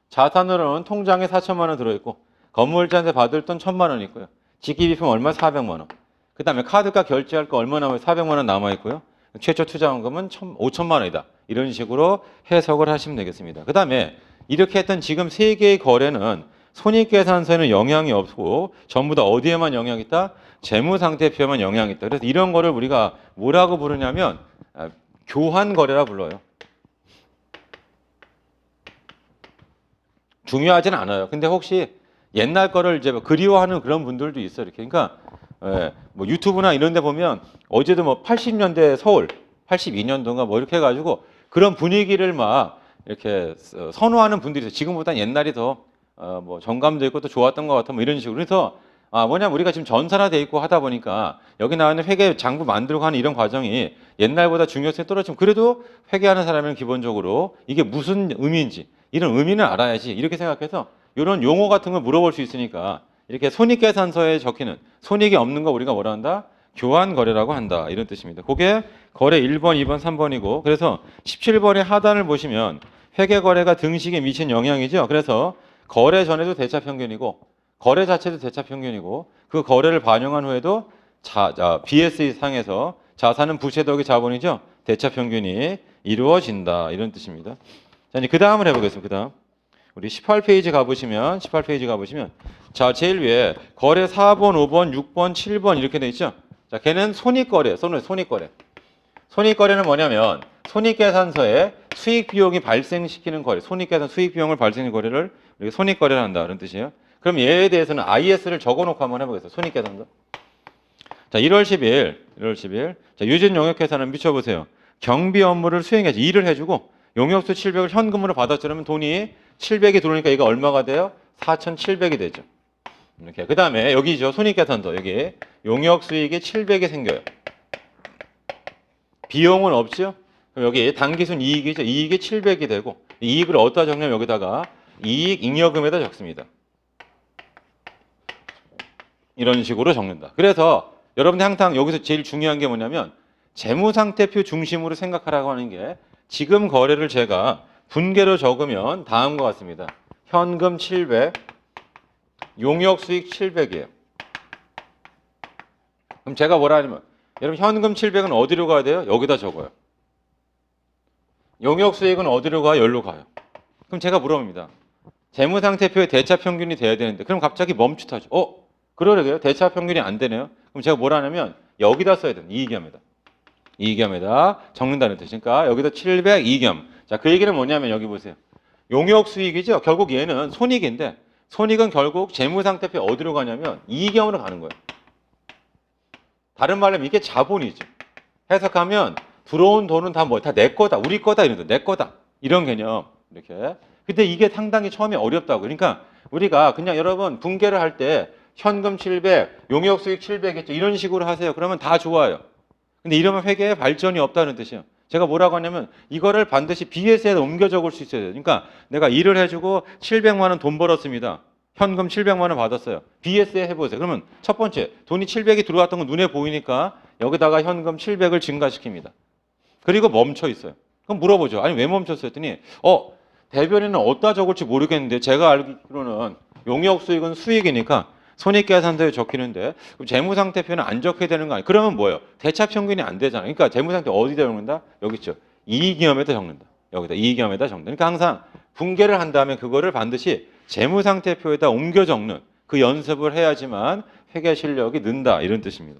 자산으로는 통장에 4천만 원 들어있고 건물주한테 받을 돈 1,000만 원 있고요. 직기비품 얼마? 400만 원. 그 다음에 카드값 결제할 거 얼마 남아요? 400만 원 남아있고요. 최초 투자원금은 5천만 원이다. 이런 식으로 해석을 하시면 되겠습니다. 그 다음에 이렇게 했던 지금 세 개의 거래는 손익계산서에는 영향이 없고 전부 다 어디에만 영향이 있다? 재무상태표에만 영향이 있다. 그래서 이런 거를 우리가 뭐라고 부르냐면 교환거래라 불러요. 중요하진 않아요. 근데 혹시 옛날 거를 이제 그리워하는 그런 분들도 있어요. 이렇게. 그러니까 뭐 유튜브나 이런 데 보면 어제도 뭐 80년대 서울 82년도인가 뭐 이렇게 해가지고 그런 분위기를 막 이렇게 선호하는 분들이 있어요. 지금보다 옛날이 더 뭐 정감도 있고 또 좋았던 것 같아 뭐 이런 식으로. 그래서 뭐냐면 우리가 지금 전산화돼 있고 하다 보니까 여기 나오는 회계 장부 만들고 하는 이런 과정이 옛날보다 중요성이 떨어지면 그래도 회계하는 사람은 기본적으로 이게 무슨 의미인지 이런 의미는 알아야지 이렇게 생각해서 이런 용어 같은 걸 물어볼 수 있으니까 이렇게 손익계산서에 적히는 손익이 없는 거 우리가 뭐라 한다? 교환거래라고 한다. 이런 뜻입니다. 그게 거래 1번, 2번, 3번이고 그래서 17번의 하단을 보시면 회계거래가 등식에 미친 영향이죠. 그래서 거래 전에도 대차평균이고 거래 자체도 대차평균이고 그 거래를 반영한 후에도 BSE 상에서 자산은 부채 더하기 자본이죠. 대차평균이 이루어진다. 이런 뜻입니다. 자, 이제 그 다음을 해보겠습니다. 그 다음. 우리 18페이지 가보시면 자, 제일 위에 거래 4번, 5번, 6번, 7번 이렇게 돼 있죠. 자, 걔는 손익거래. 손익거래. 손익거래는 뭐냐면 손익계산서에 수익 비용이 발생시키는 거래. 손익계산 수익 비용을 발생시키는 거래를 우리가 손익거래를 한다. 그런 뜻이에요. 그럼 얘에 대해서는 IS를 적어놓고 한번 해보겠습니다. 손익계산서. 자, 1월 10일. 자, 유진 용역회사는 미쳐보세요. 경비 업무를 수행해서 일을 해주고 용역수 700을 현금으로 받았죠. 그러면 돈이 700이 들어오니까 이거 얼마가 돼요? 4,700이 되죠. 이렇게. 그 다음에 여기죠. 손익계산서. 여기 용역 수익이 700이 생겨요. 비용은 없죠. 그럼 여기 당기순 이익이죠. 이익이 700이 되고 이익을 어디다 적냐면 여기다가 이익 잉여금에다 적습니다. 이런 식으로 적는다. 그래서 여러분들 항상 여기서 제일 중요한 게 뭐냐면 재무상태표 중심으로 생각하라고 하는 게 지금 거래를 제가 분계로 적으면 다음과 같습니다. 현금 700, 용역수익 700이에요. 그럼 제가 뭐라 하냐면 여러분 현금 700은 어디로 가야 돼요? 여기다 적어요. 용역수익은 어디로 가요? 여기로 가요. 그럼 제가 물어봅니다. 재무상태표의 대차평균이 돼야 되는데 그럼 갑자기 멈칫하죠. 그러게요. 대차평균이 안 되네요. 그럼 제가 뭐라 하냐면 여기다 써야 돼요. 이익염에다. 이익염에다 적는다는 뜻이니까 여기다 700 이익염. 자, 그 얘기는 뭐냐면 여기 보세요. 용역수익이죠. 결국 얘는 손익인데 손익은 결국 재무상태표 어디로 가냐면 이익염으로 가는 거예요. 다른 말로 하면 이게 자본이죠. 해석하면 들어온 돈은 다 다 내 거다, 우리 거다 이런 내 거다 이런 개념 이렇게. 근데 이게 상당히 처음에 어렵다고. 그러니까 우리가 그냥 여러분 분계를 할 때 현금 700, 용역수익 700 이런 식으로 하세요. 그러면 다 좋아요. 근데 이러면 회계에 발전이 없다는 뜻이에요. 제가 뭐라고 하냐면 이거를 반드시 BS에 옮겨 적을 수 있어야 돼요. 그러니까 내가 일을 해주고 700만 원 돈 벌었습니다. 현금 700만 원 받았어요. BS에 해보세요. 그러면 첫 번째 돈이 700이 들어왔던 건 눈에 보이니까 여기다가 현금 700을 증가시킵니다. 그리고 멈춰 있어요. 그럼 물어보죠. 아니 왜 멈췄어요? 했더니 대변인은 어디다 적을지 모르겠는데 제가 알기로는 용역수익은 수익이니까 손익계산서에 적히는데 그럼 재무상태표는 안 적혀야 되는 거 아니에요? 그러면 뭐예요? 대차평균이 안 되잖아요. 그러니까 재무상태 어디다 적는다? 여기 있죠. 이익이염에다 적는다. 여기다 이익이염에다 적는다. 그러니까 항상 분계를 한다면 그거를 반드시 재무상태표에다 옮겨 적는 그 연습을 해야지만 회계 실력이 는다. 이런 뜻입니다.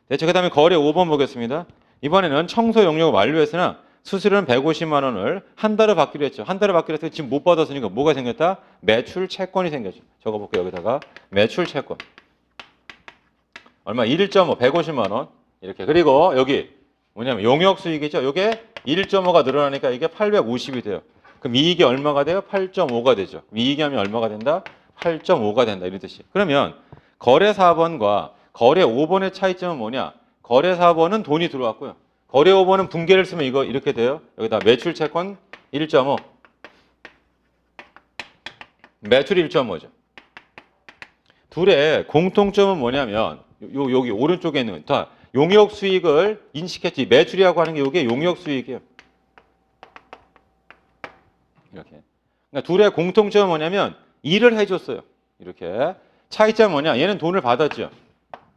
네, 그 다음에 거래 5번 보겠습니다. 이번에는 청소 용역을 완료했으나 수수료는 150만 원을 한 달에 받기로 했죠. 한 달에 받기로 했더니 지금 못 받았으니까 뭐가 생겼다? 매출 채권이 생겼죠. 적어볼게요. 여기다가 매출 채권. 얼마? 1.5, 150만 원. 이렇게. 그리고 여기 뭐냐면 용역 수익이죠. 이게 1.5가 늘어나니까 이게 850이 돼요. 그럼 이익이 얼마가 돼요? 8.5가 되죠. 이익이 하면 얼마가 된다? 8.5가 된다. 이런 뜻이에요. 그러면 거래 4번과 거래 5번의 차이점은 뭐냐? 거래 4번은 돈이 들어왔고요. 거래 5번은 분계를 쓰면 이거 이렇게 돼요. 여기다 매출 채권 1.5. 매출 1.5죠. 둘의 공통점은 뭐냐면 여기 오른쪽에 있는 다 용역 수익을 인식했지. 매출이라고 하는 게 이게 용역 수익이에요. 이렇게. 그러니까 둘의 공통점은 뭐냐면 일을 해줬어요. 이렇게. 차이점은 뭐냐? 얘는 돈을 받았죠.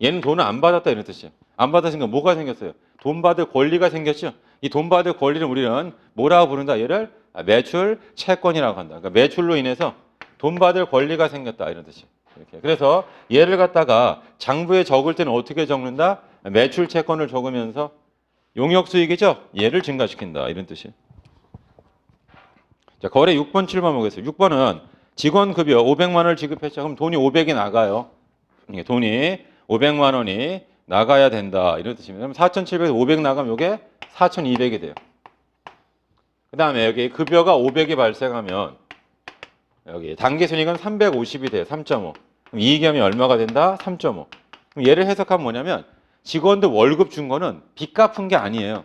얘는 돈을 안 받았다 이런 뜻이에요. 안 받았으니까 뭐가 생겼어요? 돈 받을 권리가 생겼죠. 이 돈 받을 권리를 우리는 뭐라고 부른다? 얘를 매출 채권이라고 한다. 그러니까 매출로 인해서 돈 받을 권리가 생겼다 이런 뜻이에요. 이렇게. 그래서 얘를 갖다가 장부에 적을 때는 어떻게 적는다? 매출 채권을 적으면서 용역 수익이죠. 얘를 증가시킨다 이런 뜻이에요. 자, 거래 6번, 7번 보겠습니다. 6번은 직원 급여 500만 원을 지급했죠. 그럼 돈이 500이 나가요. 돈이 500만 원이 나가야 된다. 이런 뜻입니다. 그럼 4,700에서 500 나가면 이게 4,200이 돼요. 그 다음에 여기 급여가 500이 발생하면 여기 단기순이익은 350이 돼요. 3.5. 그럼 이익이하면 얼마가 된다? 3.5. 그럼 얘를 해석하면 뭐냐면 직원들 월급 준 거는 빚 갚은 게 아니에요.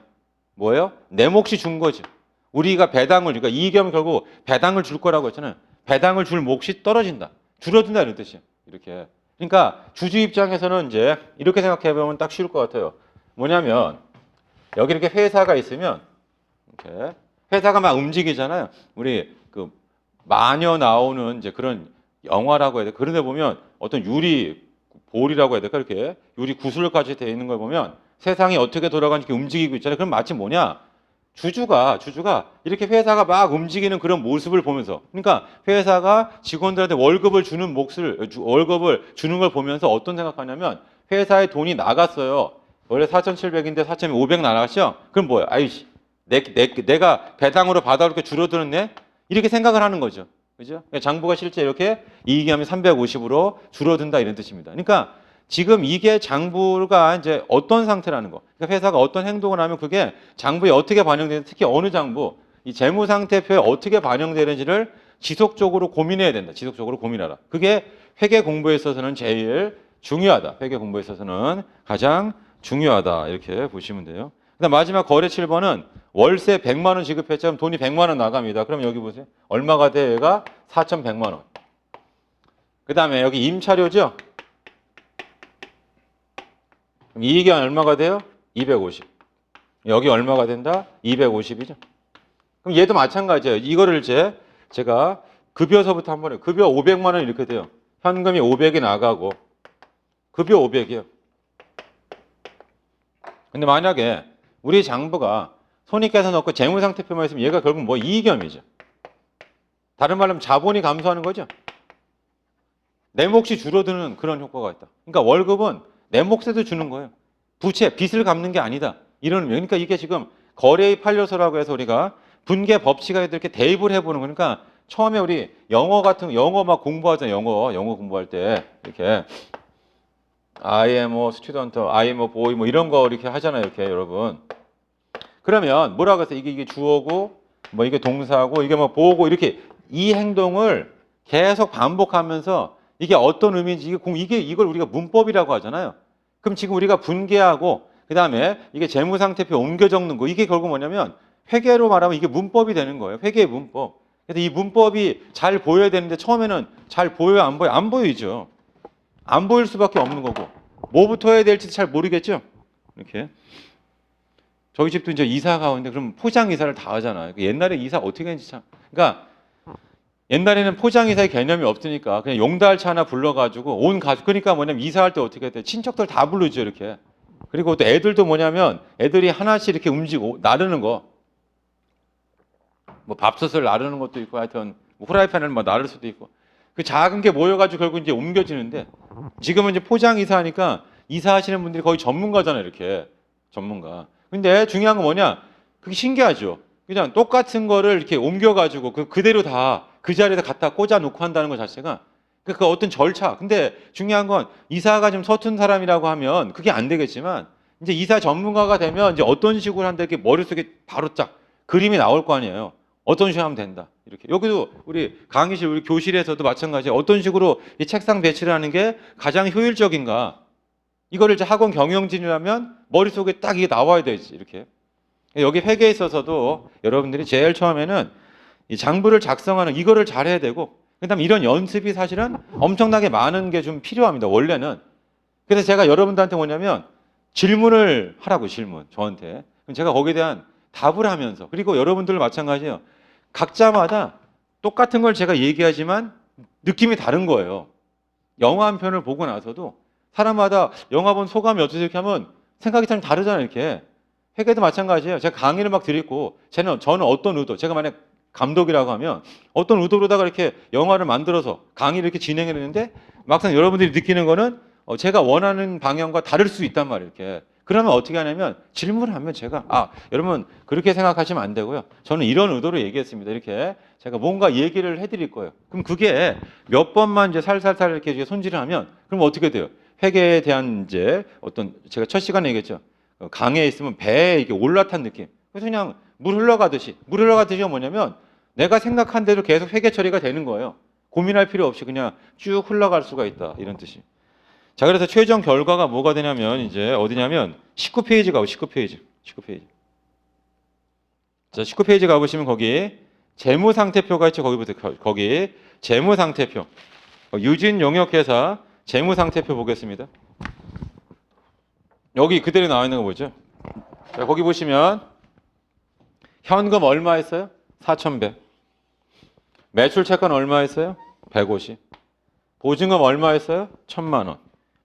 뭐예요? 내 몫이 준 거죠. 우리가 배당을, 그러니까 이익이하면 결국 배당을 줄 거라고 했잖아요. 배당을 줄 몫이 떨어진다. 줄어든다 이런 뜻이에요. 이렇게. 그러니까 주주 입장에서는 이제 이렇게 생각해 보면 딱 쉬울 것 같아요. 뭐냐면 여기 이렇게 회사가 있으면 이렇게 회사가 막 움직이잖아요. 우리 그 마녀 나오는 이제 그런 영화라고 해야 돼. 그런 데 보면 어떤 유리 볼이라고 해야 될까? 이렇게 유리 구슬까지 되어 있는 걸 보면 세상이 어떻게 돌아가는지 이렇게 움직이고 있잖아요. 그럼 마치 뭐냐? 주주가 이렇게 회사가 막 움직이는 그런 모습을 보면서, 그러니까 회사가 직원들한테 월급을 주는 월급을 주는 걸 보면서 어떤 생각하냐면 회사에 돈이 나갔어요. 원래 4,700인데 4,500 나갔죠? 그럼 뭐야? 아이씨, 내가 배당으로 받아올 게 줄어들었네? 이렇게 생각을 하는 거죠. 그죠? 장부가 실제 이렇게 이익이하면 350으로 줄어든다 이런 뜻입니다. 그러니까 지금 이게 장부가 이제 어떤 상태라는 거. 그러니까 회사가 어떤 행동을 하면 그게 장부에 어떻게 반영되는지, 특히 어느 장부, 이 재무상태표에 어떻게 반영되는지를 지속적으로 고민해야 된다. 지속적으로 고민하라. 그게 회계 공부에 있어서는 제일 중요하다. 회계 공부에 있어서는 가장 중요하다. 이렇게 보시면 돼요. 그다음 마지막 거래 7번은 월세 100만 원 지급했죠. 돈이 100만 원 나갑니다. 그럼 여기 보세요. 얼마가 돼요? 얘가 4,100만 원. 그다음에 여기 임차료죠. 그럼 이익이 얼마가 돼요? 250. 여기 얼마가 된다? 250이죠. 그럼 얘도 마찬가지예요. 이거를 제가 급여서부터 한번 해요. 급여 500만 원 이렇게 돼요. 현금이 500이 나가고 급여 500이에요. 근데 만약에 우리 장부가 손익계산 넣고 재무상태표만 있으면 얘가 결국 뭐 이익염이죠. 다른 말로 하면 자본이 감소하는 거죠. 내 몫이 줄어드는 그런 효과가 있다. 그러니까 월급은 내 몫에도 주는 거예요. 부채, 빚을 갚는 게 아니다. 이런, 그러니까 이게 지금 거래의 판례서라고 해서 우리가 분계 법칙에 이렇게 대입을 해보는 거니까 처음에 우리 영어 막 공부하잖아요. 영어 공부할 때 이렇게 I am a student, I am a boy 뭐 이런 거 이렇게 하잖아요. 이렇게 여러분. 그러면 뭐라고 해서 이게 주어고 뭐 이게 동사고 이게 뭐 보고 이렇게 이 행동을 계속 반복하면서 이게 어떤 의미인지 이걸 우리가 문법이라고 하잖아요. 그럼 지금 우리가 분계하고 그다음에 이게 재무상태표 옮겨 적는 거 이게 결국 뭐냐면 회계로 말하면 이게 문법이 되는 거예요. 회계의 문법. 그래서 이 문법이 잘 보여야 되는데 처음에는 잘 보여요, 안 보여? 안 보이죠. 안 보일 수밖에 없는 거고 뭐부터 해야 될지 잘 모르겠죠. 이렇게 저희 집도 이제 이사가 오는데 그럼 포장 이사를 다 하잖아요. 옛날에 이사 어떻게 했는지 참. 그러니까 옛날에는 포장 이사의 개념이 없으니까 그냥 용달차 하나 불러가지고 온 가족 그러니까 뭐냐면 이사할 때 어떻게 해야 돼? 친척들 다 부르죠 이렇게. 그리고 또 애들도 뭐냐면 애들이 하나씩 이렇게 움직이고 나르는 거. 뭐 밥솥을 나르는 것도 있고 하여튼 뭐 후라이팬을 뭐 나를 수도 있고. 그 작은 게 모여가지고 결국 이제 옮겨지는데 지금은 이제 포장 이사하니까 이사하시는 분들이 거의 전문가잖아요 이렇게 전문가. 근데 중요한 건 뭐냐? 그게 신기하죠. 그냥 똑같은 거를 이렇게 옮겨가지고 그대로 다 그 자리에다 갖다 꽂아 놓고 한다는 것 자체가 그 어떤 절차. 근데 중요한 건 이사가 좀 서툰 사람이라고 하면 그게 안 되겠지만 이제 이사 전문가가 되면 이제 어떤 식으로 한다 이렇게 머릿속에 바로 딱 그림이 나올 거 아니에요. 어떤 식으로 하면 된다. 이렇게. 여기도 우리 강의실, 우리 교실에서도 마찬가지예요. 어떤 식으로 이 책상 배치를 하는 게 가장 효율적인가. 이거를 이제 학원 경영진이라면 머릿속에 딱 이게 나와야 되지. 이렇게. 여기 회계에 있어서도 여러분들이 제일 처음에는 이 장부를 작성하는 이거를 잘해야 되고 그다음에 이런 연습이 사실은 엄청나게 많은 게 좀 필요합니다. 원래는. 그래서 제가 여러분들한테 뭐냐면 질문을 하라고 질문 저한테. 그럼 제가 거기에 대한 답을 하면서 그리고 여러분들 마찬가지예요. 각자마다 똑같은 걸 제가 얘기하지만 느낌이 다른 거예요. 영화 한 편을 보고 나서도 사람마다 영화 본 소감이 어떠세요? 이렇게 하면 생각이 참 다르잖아요. 이렇게. 회계도 마찬가지예요. 제가 강의를 막 드리고 저는 어떤 의도, 제가 만약 감독이라고 하면 어떤 의도로다가 이렇게 영화를 만들어서 강의를 이렇게 진행했는데 막상 여러분들이 느끼는 거는 제가 원하는 방향과 다를 수 있단 말이에요. 이렇게. 그러면 어떻게 하냐면 질문을 하면 제가 여러분 그렇게 생각하시면 안 되고요. 저는 이런 의도로 얘기했습니다. 이렇게 제가 뭔가 얘기를 해드릴 거예요. 그럼 그게 몇 번만 이제 살살살 이렇게 손질을 하면 그럼 어떻게 돼요? 회계에 대한 이제 어떤 제가 첫 시간에 얘기했죠. 강에 있으면 배에 이게 올라탄 느낌. 그래서 그냥 물 흘러가듯이가 뭐냐면 내가 생각한 대로 계속 회계 처리가 되는 거예요. 고민할 필요 없이 그냥 쭉 흘러갈 수가 있다. 이런 뜻이. 자, 그래서 최종 결과가 뭐가 되냐면 이제 어디냐면 19페이지 가고 19페이지. 자, 19페이지 가보시면 거기 재무상태표가 있죠. 거기 재무상태표. 유진용역회사 재무상태표 보겠습니다. 여기 그대로 나와 있는 거 보죠. 자, 거기 보시면 현금 얼마 했어요? 4,100. 매출채권 얼마 했어요? 150. 보증금 얼마 했어요? 1,000만 원.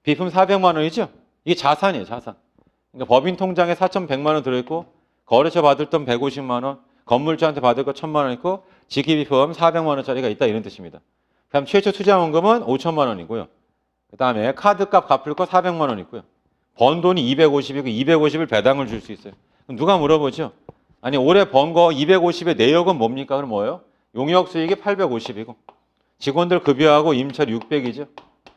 비품 400만 원이죠? 이게 자산이에요, 자산. 그러니까 법인 통장에 4,100만 원 들어있고 거래처 받을 돈 150만 원, 건물주한테 받을 거 1,000만 원 있고 직기비품 400만 원짜리가 있다 이런 뜻입니다. 그럼 최초 투자 원금은 5천만 원이고요. 그 다음에 카드값 갚을 거 400만 원 있고요. 번 돈이 250이고 250을 배당을 줄 수 있어요. 그럼 누가 물어보죠? 아니 올해 번 거 250의 내역은 뭡니까? 그럼 뭐예요? 용역 수익이 850이고 직원들 급여하고 임차료 600이죠.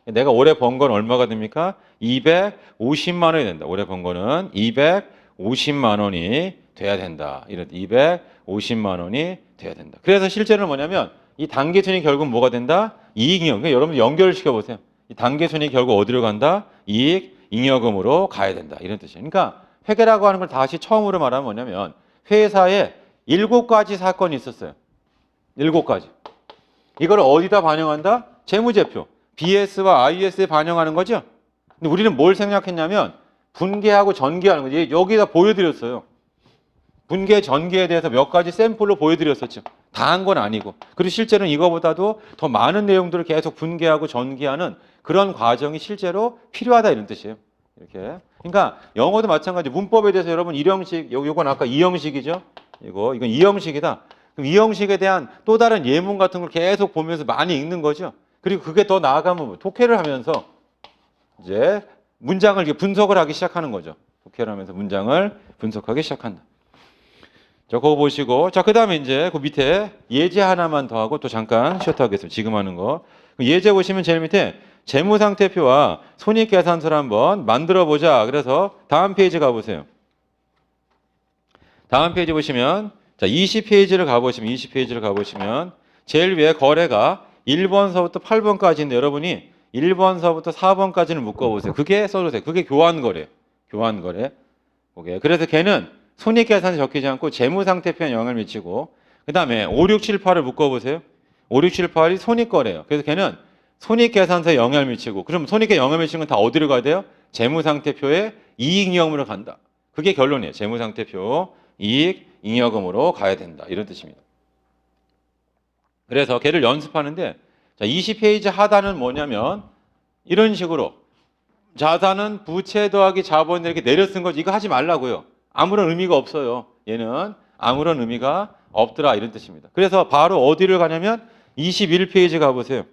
내가 올해 번 건 얼마가 됩니까? 250만 원이 된다. 올해 번 거는 250만 원이 돼야 된다. 이런 250만 원이 돼야 된다. 그래서 실제로는 뭐냐면 이 단기순이 결국 뭐가 된다? 이익잉여금. 그러니까 여러분들 연결을 시켜보세요. 이 단기순이 결국 어디로 간다? 이익잉여금으로 가야 된다. 이런 뜻이에요. 그러니까 회계라고 하는 걸 다시 처음으로 말하면 뭐냐면 회사에 7가지 사건이 있었어요. 7가지. 이걸 어디다 반영한다? 재무제표. BS와 IS에 반영하는 거죠. 근데 우리는 뭘 생각했냐면 분계하고 전계하는 거지. 여기다 보여드렸어요. 분계, 전계에 대해서 몇 가지 샘플로 보여드렸었죠. 다 한 건 아니고. 그리고 실제로는 이거보다도 더 많은 내용들을 계속 분계하고 전계하는 그런 과정이 실제로 필요하다 이런 뜻이에요. 이렇게. 그러니까 영어도 마찬가지. 문법에 대해서 여러분 1형식, 요건 아까 2형식이죠. 이건 2형식이다. 그럼 2형식에 대한 또 다른 예문 같은 걸 계속 보면서 많이 읽는 거죠. 그리고 그게 더 나아가면 독해를 하면서 이제 문장을 이렇게 분석을 하기 시작하는 거죠. 독해를 하면서 문장을 분석하기 시작한다. 자, 그거 보시고. 자, 그 다음에 이제 그 밑에 예제 하나만 더 하고 또 잠깐 쉬었다 하겠습니다. 지금 하는 거. 예제 보시면 제일 밑에 재무상태표와 손익계산서를 한번 만들어 보자. 그래서 다음 페이지 가보세요. 다음 페이지 보시면 자, 20페이지를 가보시면 제일 위에 거래가 1번서부터 8번까지인데 여러분이 1번서부터 4번까지는 묶어보세요. 그게 써도 돼요. 그게 교환거래. 오케이. 그래서 걔는 손익계산에 적히지 않고 재무상태표에 영향을 미치고 그 다음에 5, 6, 7, 8을 묶어보세요. 5, 6, 7, 8이 손익거래예요. 그래서 걔는 손익계산서에 영향을 미치고 그럼 손익에 영향을 미치는 건 다 어디로 가야 돼요? 재무상태표에 이익잉여금으로 간다. 그게 결론이에요. 재무상태표 이익잉여금으로 가야 된다. 이런 뜻입니다. 그래서 걔를 연습하는데 자, 20페이지 하단은 뭐냐면 이런 식으로 자산은 부채 더하기 자본 이렇게 내려 쓴 거지. 이거 하지 말라고요. 아무런 의미가 없어요. 얘는 아무런 의미가 없더라 이런 뜻입니다. 그래서 바로 어디를 가냐면 21페이지 가보세요.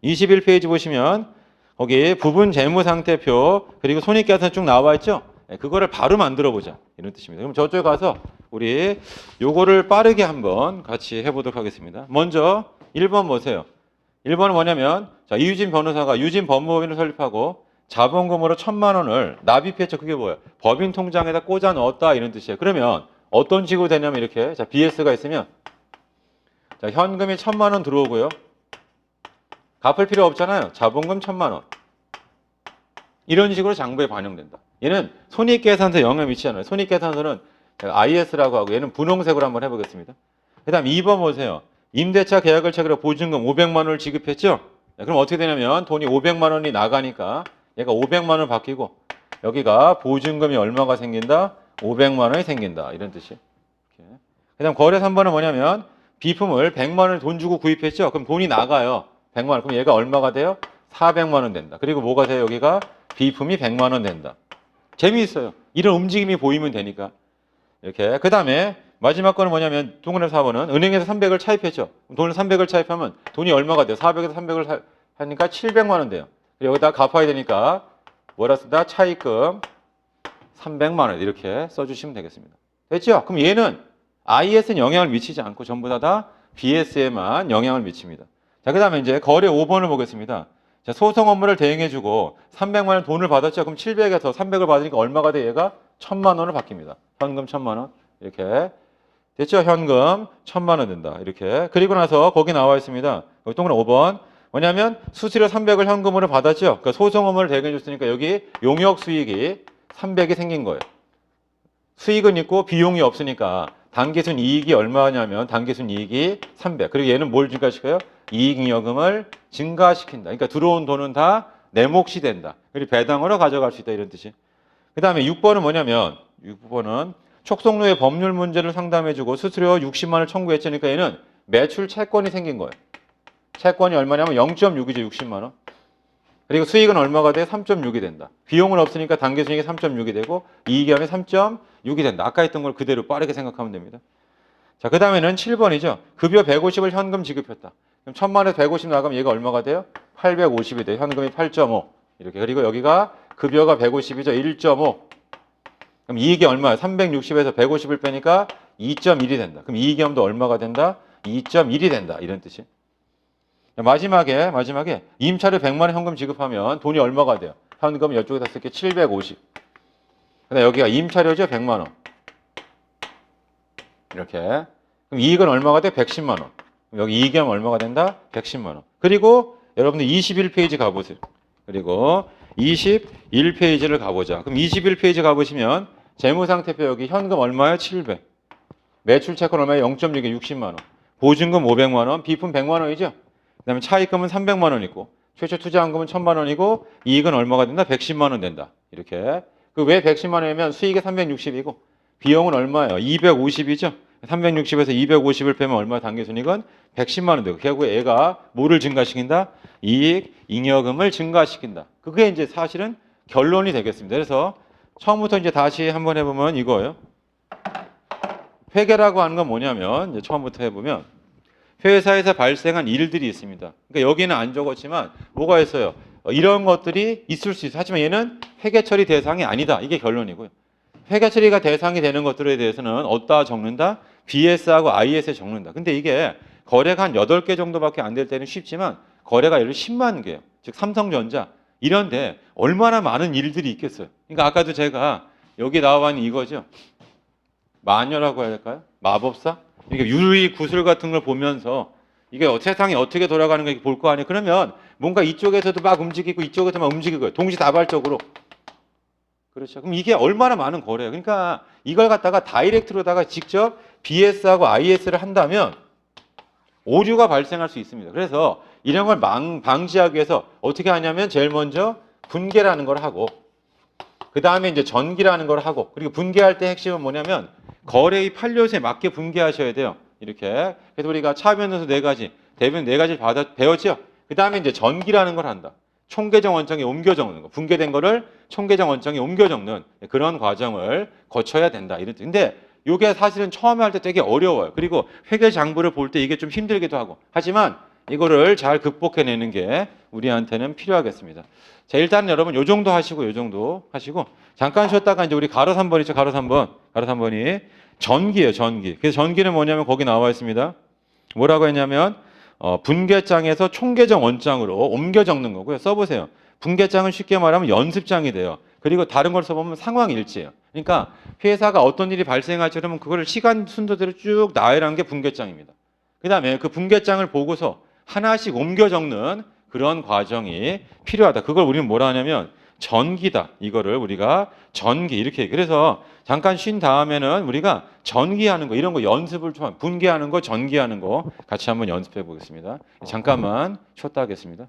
21페이지 보시면 거기 부분 재무상태표 그리고 손익계산 쭉 나와 있죠. 그거를 바로 만들어 보자 이런 뜻입니다. 그럼 저쪽에 가서 우리 요거를 빠르게 한번 같이 해보도록 하겠습니다. 먼저 1번 보세요. 1번은 뭐냐면 자, 이유진 변호사가 유진 법무법인을 설립하고 자본금으로 1,000만 원을 납입했죠. 그게 뭐예요? 법인 통장에다 꽂아 넣었다 이런 뜻이에요. 그러면 어떤 식으로 되냐면 이렇게 자, BS가 있으면 자, 현금이 1,000만 원 들어오고요. 갚을 필요 없잖아요. 자본금 1,000만 원. 이런 식으로 장부에 반영된다. 얘는 손익계산서에 영향을 미치지 않아요. 손익계산서는 IS라고 하고 얘는 분홍색으로 한번 해보겠습니다. 그 다음 2번 보세요. 임대차 계약을 체결해 보증금 500만 원을 지급했죠. 그럼 어떻게 되냐면 돈이 500만 원이 나가니까 얘가 500만 원을 바뀌고 여기가 보증금이 얼마가 생긴다? 500만 원이 생긴다. 이런 뜻이에요. 그 다음 거래 3번은 뭐냐면 비품을 100만 원을 돈 주고 구입했죠. 그럼 돈이 나가요. 100만 원. 그럼 얘가 얼마가 돼요? 400만 원 된다. 그리고 뭐가 돼요? 여기가 비품이 100만 원 된다. 재미있어요. 이런 움직임이 보이면 되니까. 이렇게. 그 다음에 마지막 거는 뭐냐면 동그라미 4번은 은행에서 300을 차입했죠. 돈을 300을 차입하면 돈이 얼마가 돼요? 400에서 300을 하니까 700만 원 돼요. 여기다 갚아야 되니까 뭐라 쓴다? 차입금 300만 원 이렇게 써주시면 되겠습니다. 됐죠? 그럼 얘는 IS는 영향을 미치지 않고 전부 다 BS에만 영향을 미칩니다. 자, 그 다음에 이제 거래 5번을 보겠습니다. 자, 소송 업무를 대행해주고 300만 원 돈을 받았죠. 그럼 700에서 300을 받으니까 얼마가 돼? 얘가 1000만 원을 바뀝니다. 현금 1000만 원. 이렇게. 됐죠? 현금 1000만 원 된다. 이렇게. 그리고 나서 거기 나와 있습니다. 여기 동그란 5번. 뭐냐면 수수료 300을 현금으로 받았죠. 그러니까 소송 업무를 대행해줬으니까 여기 용역 수익이 300이 생긴 거예요. 수익은 있고 비용이 없으니까 단기순 이익이 얼마냐면 단기순 이익이 300. 그리고 얘는 뭘 증가시켜요? 이익잉여금을 증가시킨다. 그러니까 들어온 돈은 다 내 몫이 된다. 그리고 배당으로 가져갈 수 있다. 이런 뜻이. 그 다음에 6번은 뭐냐면 6번은 촉송로의 법률 문제를 상담해주고 수수료 60만 원을 청구했으니까 얘는 매출 채권이 생긴 거예요. 채권이 얼마냐면 0.6이죠. 60만 원. 그리고 수익은 얼마가 돼? 3.6이 된다. 비용은 없으니까 단기순이익이 3.6이 되고 이익이 하면 3.6이 된다. 아까 했던 걸 그대로 빠르게 생각하면 됩니다. 자, 그 다음에는 7번이죠. 급여 150을 현금 지급했다. 그럼 1000만 원에서 150 나가면 얘가 얼마가 돼요? 850이 돼요. 현금이 8.5. 이렇게. 그리고 여기가 급여가 150이죠. 1.5. 그럼 이익이 얼마예요? 360에서 150을 빼니까 2.1이 된다. 그럼 이익이하면 얼마가 된다? 2.1이 된다. 이런 뜻이. 마지막에 임차료 100만 원 현금 지급하면 돈이 얼마가 돼요? 현금 이쪽에다 쓸게 750. 그다음 여기가 임차료죠. 100만 원. 이렇게. 그럼 이익은 얼마가 돼? 110만 원. 여기 이익이 하면 얼마가 된다? 110만 원. 그리고 여러분들 21페이지 가보세요. 그리고 21페이지를 가보자. 그럼 21페이지 가보시면 재무상태표 여기 현금 얼마예요? 700. 매출채권 얼마예요? 0.6에 60만 원. 보증금 500만 원. 비품 100만 원이죠. 그 다음에 차입금은 300만 원 있고 최초 투자한금은 1000만 원이고 이익은 얼마가 된다? 110만 원 된다. 이렇게. 그 왜 110만 원이면 수익이 360이고 비용은 얼마예요? 250이죠. 360에서 250을 빼면 얼마 단기순이익은 110만 원 되고 결국에 얘가 뭐를 증가시킨다? 이익, 잉여금을 증가시킨다. 그게 이제 사실은 결론이 되겠습니다. 그래서 처음부터 이제 다시 한번 해보면 이거예요. 회계라고 하는 건 뭐냐면 이제 처음부터 해보면 회사에서 발생한 일들이 있습니다. 그러니까 여기는 안 적었지만 뭐가 있어요? 이런 것들이 있을 수 있어요. 하지만 얘는 회계 처리 대상이 아니다. 이게 결론이고요. 회계 처리가 대상이 되는 것들에 대해서는 어디다 적는다? BS하고 IS에 적는다. 근데 이게 거래가 한 8개 정도밖에 안 될 때는 쉽지만 거래가 예를 들어 10만 개요. 즉 삼성전자 이런데 얼마나 많은 일들이 있겠어요. 그러니까 아까도 제가 여기 나와 있는 이거죠. 마녀라고 해야 될까요? 마법사? 이게 유리 구슬 같은 걸 보면서 이게 세상이 어떻게 돌아가는 거 볼 거 아니에요. 그러면 뭔가 이쪽에서도 막 움직이고 이쪽에서 막 움직이고 동시다발적으로. 그렇죠. 그럼 이게 얼마나 많은 거래예요. 그러니까 이걸 갖다가 다이렉트로다가 직접 BS하고 IS를 한다면 오류가 발생할 수 있습니다. 그래서 이런 걸 방지하기 위해서 어떻게 하냐면 제일 먼저 분계라는 걸 하고 그 다음에 이제 전기라는 걸 하고 그리고 분계할 때 핵심은 뭐냐면 거래의 판료에 맞게 분계하셔야 돼요. 이렇게. 그래서 우리가 차변에서 4가지, 대변 4가지 배웠죠. 그 다음에 이제 전기라는 걸 한다. 총계정 원장에 옮겨 적는 거. 분계된 거를 총계정 원장에 옮겨 적는 그런 과정을 거쳐야 된다. 이런 뜻. 근데 이게 사실은 처음에 할 때 되게 어려워요. 그리고 회계 장부를 볼 때 이게 좀 힘들기도 하고. 하지만 이거를 잘 극복해내는 게 우리한테는 필요하겠습니다. 자, 일단 여러분 요 정도 하시고 요 정도 하시고 잠깐 쉬었다가 이제 우리 가로 3번 있죠. 가로 3번. 가로 3번이 전기예요. 전기. 그래서 전기는 뭐냐면 거기 나와 있습니다. 뭐라고 했냐면 분계장에서 총계정 원장으로 옮겨 적는 거고요. 써보세요. 분계장은 쉽게 말하면 연습장이 돼요. 그리고 다른 걸 써보면 상황 일지예요. 그러니까 회사가 어떤 일이 발생할지 그러면 그거를 시간 순서대로 쭉 나열한 게 분계장입니다. 그 다음에 그 분계장을 보고서 하나씩 옮겨 적는 그런 과정이 필요하다. 그걸 우리는 뭐라 하냐면 전기다. 이거를 우리가 전기 이렇게 얘기해요. 그래서 잠깐 쉰 다음에는 우리가 전기하는 거 이런 거 연습을 좀 분계하는 거 전기하는 거 같이 한번 연습해 보겠습니다. 잠깐만 쉬었다 하겠습니다.